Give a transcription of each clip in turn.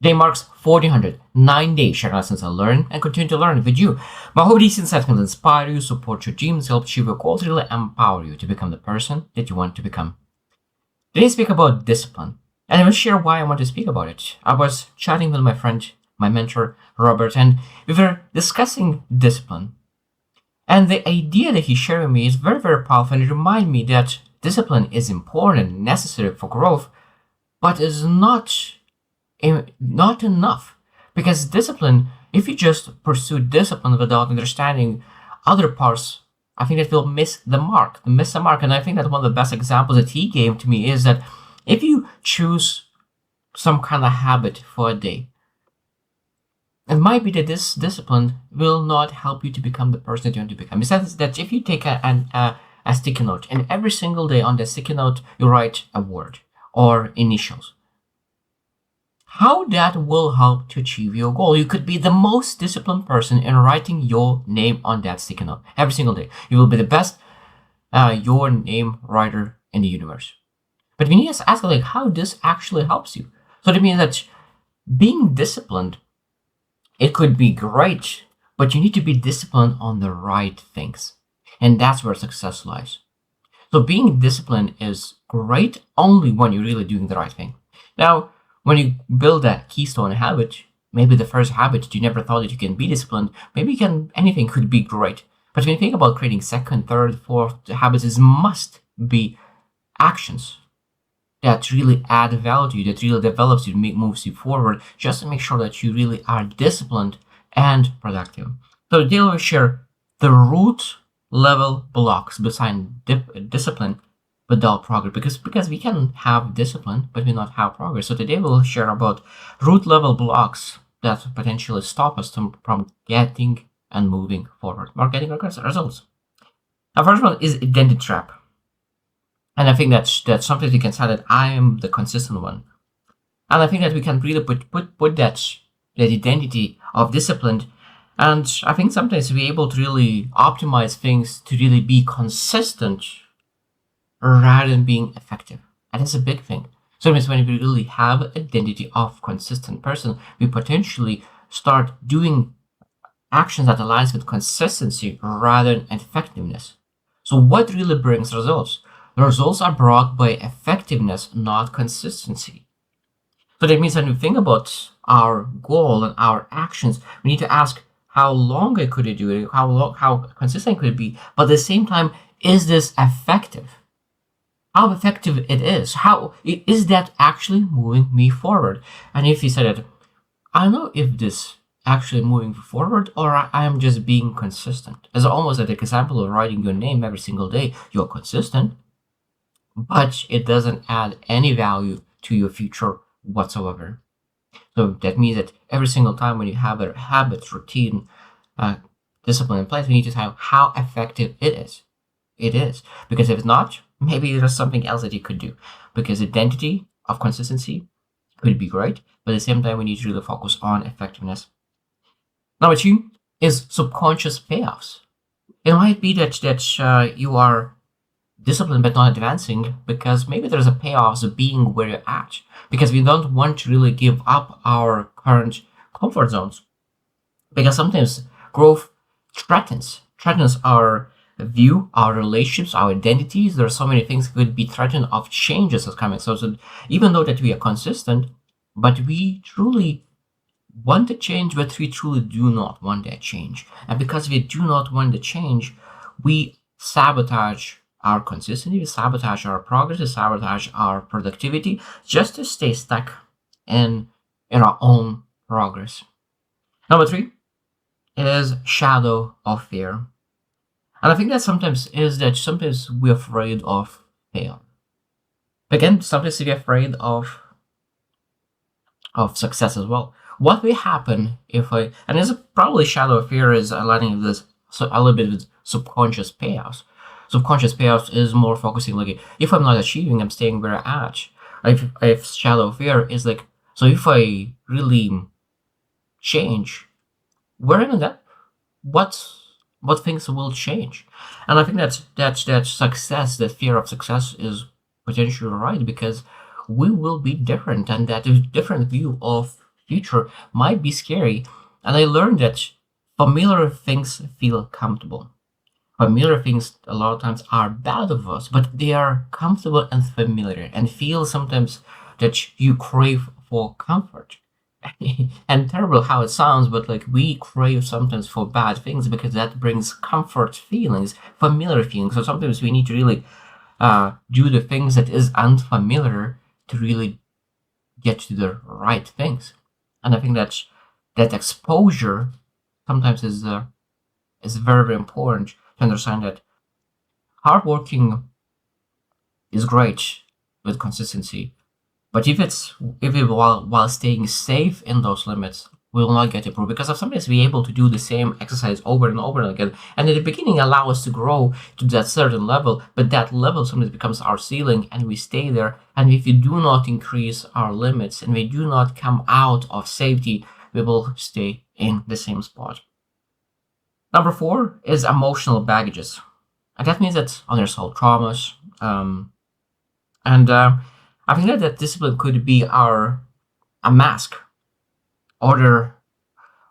Day marks 1400, 9 days sharing lessons I learn and continue to learn with you. My hope these insights will inspire you, support your dreams, help achieve your goals, really empower you to become the person that you want to become. Today I speak about discipline, and I will share why I want to speak about it. I was chatting with my friend, my mentor, Robert, and we were discussing discipline. And the idea that he shared with me is very, very powerful, and it reminded me that discipline is important and necessary for growth, but is not enough. Because discipline, if you just pursue discipline without understanding other parts, I think that will miss the mark. And I think that one of the best examples that he gave to me is that if you choose some kind of habit for a day, it might be that this discipline will not help you to become the person that you want to become. It says that if you take a sticky note, and every single day on the sticky note you write a word or initials, how that will help to achieve your goal. You could be the most disciplined person in writing your name on that sticky note every single day. You will be the best your name writer in the universe. But we need to ask like how this actually helps you. So that means that being disciplined, it could be great, but you need to be disciplined on the right things. And that's where success lies. So being disciplined is great only when you're really doing the right thing. Now, when you build that keystone habit, maybe the first habit you never thought that you can be disciplined, maybe anything could be great. But when you think about creating second, third, fourth habits, it must be actions that really add value to you, that really develops you, moves you forward, just to make sure that you really are disciplined and productive. So today we'll share the root level blocks behind discipline without progress, because we can have discipline but we not have progress. So today we'll share about root level blocks that potentially stop us from getting and moving forward or getting results. The first one is identity trap. And I think that's something we can say that I am the consistent one. And I think that we can really put that identity of discipline. And I think sometimes we're able to really optimize things to really be consistent rather than being effective. And that's a big thing. So it means when we really have identity of consistent person, we potentially start doing actions that aligns with consistency rather than effectiveness. So what really brings results? The results are brought by effectiveness, not consistency. So that means when we think about our goal and our actions, we need to ask how long I could do it, how consistent could it be, but at the same time, is this effective? How effective it is? How is that actually moving me forward? And if you said that, I don't know if this actually moving forward or I am just being consistent. It's almost like the example of writing your name every single day. You're consistent, but it doesn't add any value to your future whatsoever. So that means that every single time when you have a habit, routine, discipline in place, we need to tell how effective it is. It is. Because if it's not, maybe there's something else that you could do. Because identity of consistency could be great, but at the same time, we need to really focus on effectiveness. Number two is subconscious payoffs. It might be that you are disciplined but not advancing because maybe there's a payoff of being where you're at, because we don't want to really give up our current comfort zones, because sometimes growth threatens our view, our relationships, our identities. There are so many things could be threatened of changes that's coming. So even though that we are consistent, but we truly want the change, but we truly do not want that change. And because we do not want the change, we sabotage our consistency, we sabotage our progress, we sabotage our productivity just to stay stuck in our own progress. Number three is shadow of fear. And I think that sometimes we're afraid of fail. Again, sometimes we're afraid of success as well. What will happen if and there's probably shadow of fear is aligning with this a little bit with subconscious payoffs. Subconscious payoffs is more focusing like if I'm not achieving, I'm staying where I'm at. If shadow fear is like, so if I really change, where am I at? What things will change? And I think that success, that fear of success is potentially right, because we will be different, and that is different view of future might be scary. And I learned that familiar things feel comfortable. Familiar things a lot of times are bad of us, but they are comfortable and familiar and feel sometimes that you crave for comfort. And terrible how it sounds, but like we crave sometimes for bad things because that brings comfort feelings, familiar feelings. So sometimes we need to really do the things that is unfamiliar to really get to the right things. And I think that exposure sometimes is very, very important to understand that hard working is great with consistency, but if it while staying safe in those limits, we will not get improved because of sometimes be able to do the same exercise over and over again. And in the beginning allow us to grow to that certain level, but that level sometimes becomes our ceiling and we stay there. And if we do not increase our limits and we do not come out of safety, we will stay in the same spot. Number 4 is emotional baggages. And that means that unresolved traumas. And I think that discipline could be a mask order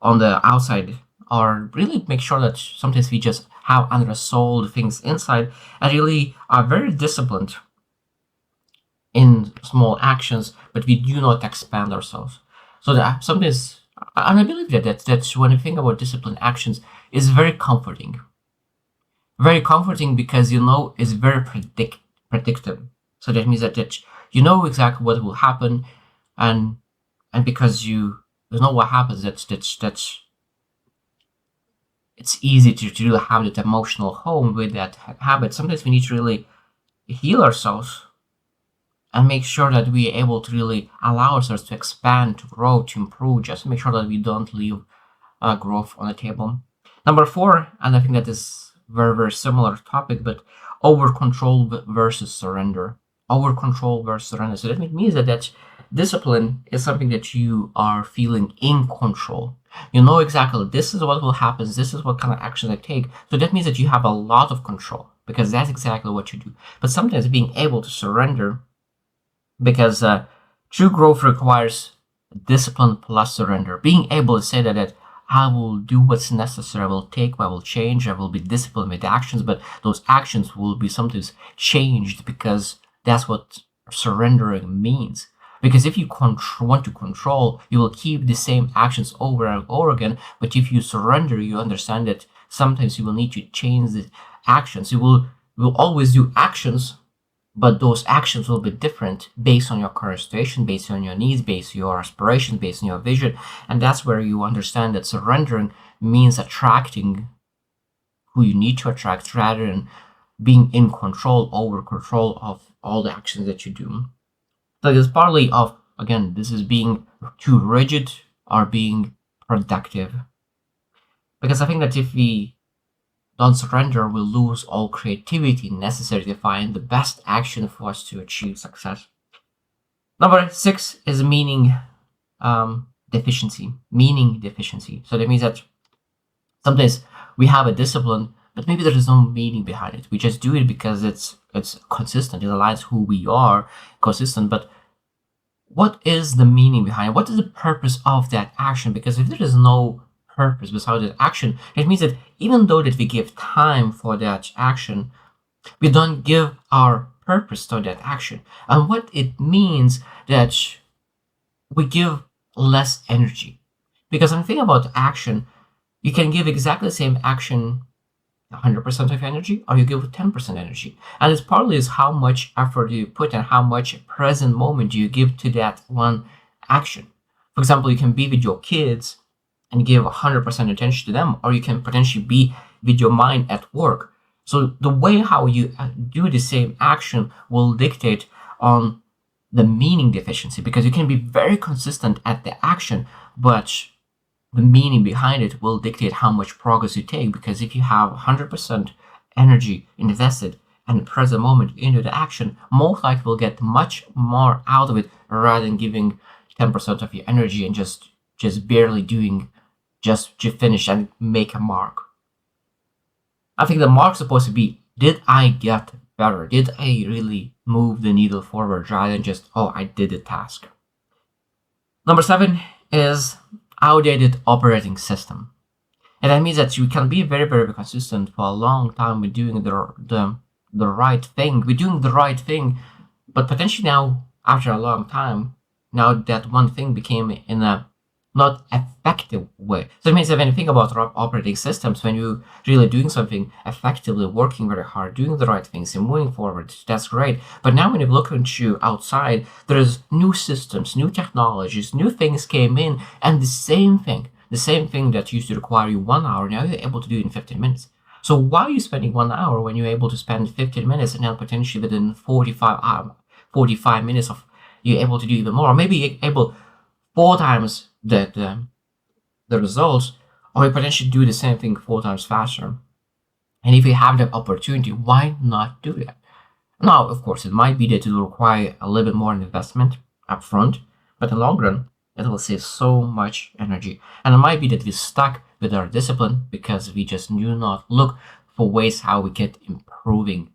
on the outside, or really make sure that sometimes we just have unresolved things inside and really are very disciplined in small actions, but we do not expand ourselves. So that sometimes, and I believe that when you think about disciplined actions, is very comforting. Very comforting because it's very predictable. So that means that you know exactly what will happen, and because you know what happens, that's it's easy to really have that emotional home with that habit. Sometimes we need to really heal ourselves and make sure that we are able to really allow ourselves to expand, to grow, to improve, just to make sure that we don't leave growth on the table. Number 4, and I think that is very, very similar topic, but over control versus surrender. Over control versus surrender. So that means that discipline is something that you are feeling in control. You know exactly this is what will happen, this is what kind of action I take. So that means that you have a lot of control because that's exactly what you do. But sometimes being able to surrender, because true growth requires discipline plus surrender. Being able to say that I will do what's necessary, I will take, I will change, I will be disciplined with actions, but those actions will be sometimes changed because that's what surrendering means. Because if you want to control, you will keep the same actions over and over again. But if you surrender, you understand that sometimes you will need to change the actions. You will always do actions, but those actions will be different based on your current situation, based on your needs, based on your aspirations, based on your vision. And that's where you understand that surrendering means attracting who you need to attract rather than being in control, over control of all the actions that you do. So it's partly of, again, this is being too rigid or being productive. Because I think that if we don't surrender, we'll lose all creativity necessary to find the best action for us to achieve success. Number 6 is meaning deficiency. Meaning deficiency. So that means that sometimes we have a discipline, but maybe there is no meaning behind it. We just do it because it's consistent. It aligns who we are, consistent. But what is the meaning behind it? What is the purpose of that action? Because if there is no purpose beside that action, it means that even though that we give time for that action, we don't give our purpose to that action. And what it means that we give less energy. Because when you think about action, you can give exactly the same action 100% of energy, or you give 10% energy. And it's partly is how much effort you put and how much present moment you give to that one action. For example, you can be with your kids and give 100% attention to them, or you can potentially be with your mind at work. So the way how you do the same action will dictate on the meaning deficiency, because you can be very consistent at the action, but the meaning behind it will dictate how much progress you take. Because if you have 100% energy invested and the present moment into the action, most likely will get much more out of it rather than giving 10% of your energy and just barely doing just to finish and make a mark. I think the mark's supposed to be, did I get better? Did I really move the needle forward rather than just, oh, I did the task? Number 7 is outdated operating system. And that means that you can be very, very consistent for a long time with doing the right thing. We're doing the right thing, but potentially now, after a long time, now that one thing became in a not effective way. So it means that when you think about operating systems, when you're really doing something effectively, working very hard, doing the right things, and moving forward, that's great. But now when you look into outside, there's new systems, new technologies, new things came in, and the same thing that used to require you 1 hour, now you're able to do it in 15 minutes. So why are you spending 1 hour when you're able to spend 15 minutes and then potentially within 45 minutes of you're able to do even more, or maybe you're able 4 times the results, or you potentially do the same thing 4 times faster. And if you have that opportunity, why not do that? Now, of course, it might be that it will require a little bit more investment upfront, but in the long run, it will save so much energy. And it might be that we're stuck with our discipline because we just do not look for ways how we get improving,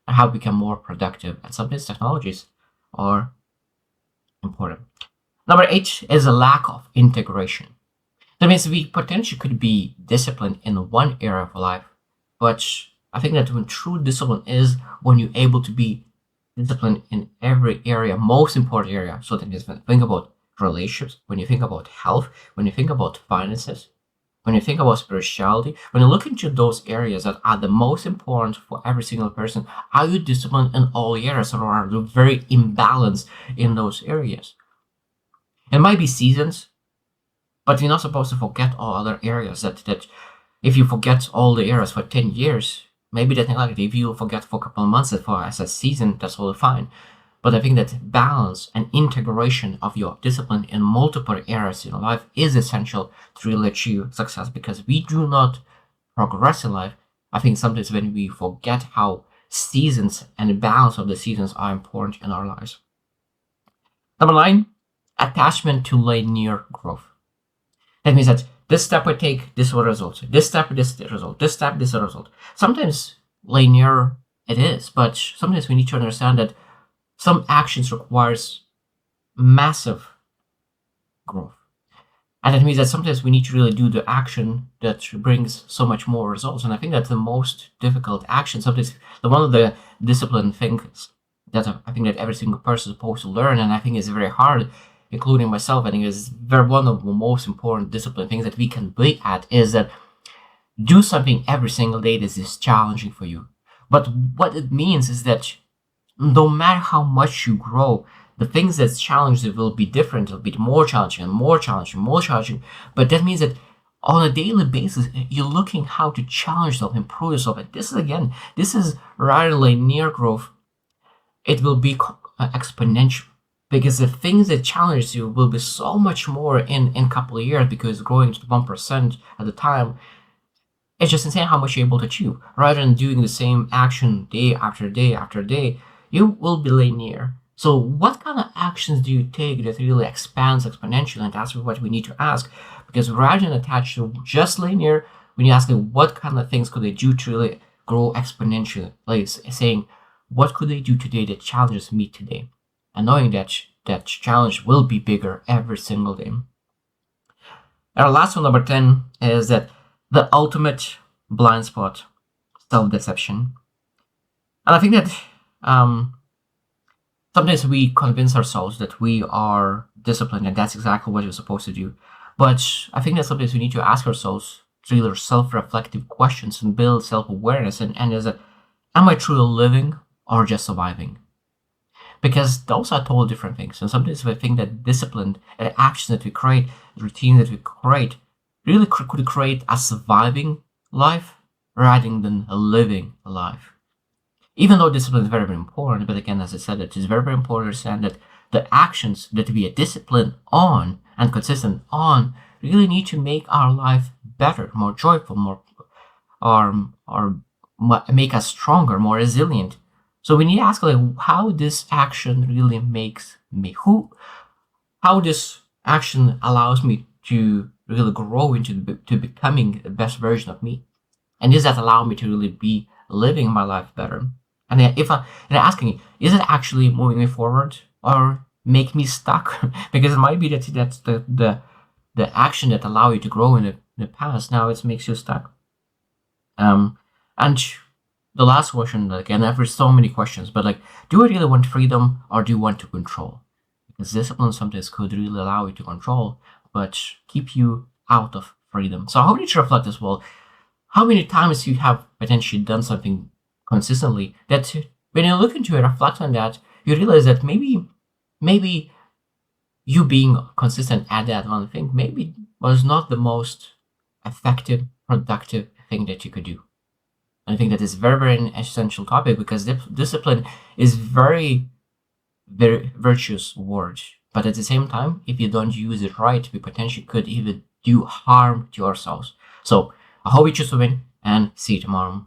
how we become more productive. And some of these technologies are important. Number 8 is a lack of integration. That means we potentially could be disciplined in one area of life, but I think that when true discipline is when you're able to be disciplined in every area, most important area. So that is when you think about relationships, when you think about health, when you think about finances, when you think about spirituality, when you look into those areas that are the most important for every single person, are you disciplined in all areas, or are you very imbalanced in those areas? It might be seasons, but you're not supposed to forget all other areas. That if you forget all the areas for 10 years, maybe that's not like it. If you forget for a couple of months as a season, that's all fine. But I think that balance and integration of your discipline in multiple areas in life is essential to really achieve success, because we do not progress in life. I think sometimes when we forget how seasons and the balance of the seasons are important in our lives. Number 9, attachment to linear growth. That means that this step I take, this will result. This step, this result. This step, this result. Sometimes linear it is, but sometimes we need to understand that some actions requires massive growth. And that means that sometimes we need to really do the action that brings so much more results. And I think that's the most difficult action. Sometimes one of the discipline things that I think that every single person is supposed to learn, and I think is very hard, including myself. I think is very one of the most important discipline things that we can be at is that do something every single day that is challenging for you. But what it means is that no matter how much you grow, the things that's challenging will be different. It'll be more challenging and more challenging, more challenging. But that means that on a daily basis, you're looking how to challenge yourself, improve yourself. And this is rather linear growth. It will be exponential, because the things that challenge you will be so much more in a couple of years, because growing to 1% at a time, it's just insane how much you're able to achieve. Rather than doing the same action day after day after day, you will be linear. So what kind of actions do you take that really expands exponentially? And that's what we need to ask. Because rather than attach to just linear, we need to ask what kind of things could they do to really grow exponentially? Like saying, what could they do today that challenges me today? And knowing that challenge will be bigger every single day. And our last one, number 10, is that the ultimate blind spot, self-deception. And I think that sometimes we convince ourselves that we are disciplined and that's exactly what we're supposed to do. But I think that sometimes we need to ask ourselves really self-reflective questions and build self-awareness. And is that, am I truly living or just surviving? Because those are totally different things. And sometimes I think that discipline and actions that we create, the routine that we create, really could create a surviving life rather than a living life. Even though discipline is very, very important, but again, as I said, it is very, very important to understand that the actions that we are disciplined on and consistent on really need to make our life better, more joyful, more or make us stronger, more resilient. So we need to ask how this action really makes me, how this action allows me to really grow into to becoming the best version of me, and does that allow me to really be living my life better? And if I'm asking, is it actually moving me forward or make me stuck? Because it might be that that's the the action that allow you to grow in the past, now it makes you stuck. And the last question, again, I've read so many questions, but like, do I really want freedom or do you want to control? Because discipline sometimes could really allow you to control, but keep you out of freedom. So I hope you to reflect as well. How many times you have potentially done something consistently that when you look into it, reflect on that, you realize that maybe you being consistent at that one thing maybe was not the most effective, productive thing that you could do. I think that is very, very an essential topic because discipline is very, very virtuous word. But at the same time, if you don't use it right, we potentially could even do harm to ourselves. So I hope you choose to win and see you tomorrow.